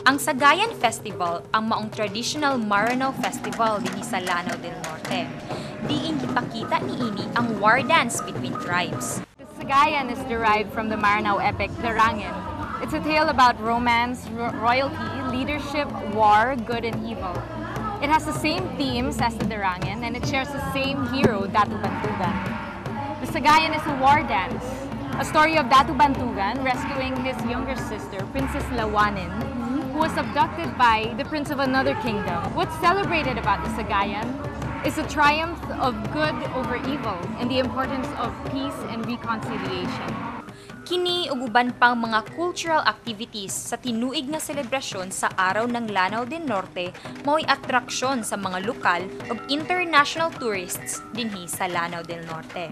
Ang Sagayan Festival ang maong traditional Maranao Festival dinhi sa Lanao del Norte. Diin ipakita niini ang war dance between tribes. The Sagayan is derived from the Maranao epic Darangin. It's a tale about romance, royalty, leadership, war, good and evil. It has the same themes as the Darangin and it shares the same hero, Datu Bantugan. The Sagayan is a war dance, a story of Datu Bantugan rescuing his younger sister, Princess Lawanin, who was abducted by the prince of another kingdom. What's celebrated about the Sagayan is the triumph of good over evil and the importance of peace and reconciliation. Kini ug uban pang mga cultural activities sa tinuig nga selebrasyon sa Araw ng Lanao del Norte mao'y atraksyon sa mga lokal ug international tourists dinhi sa Lanao del Norte.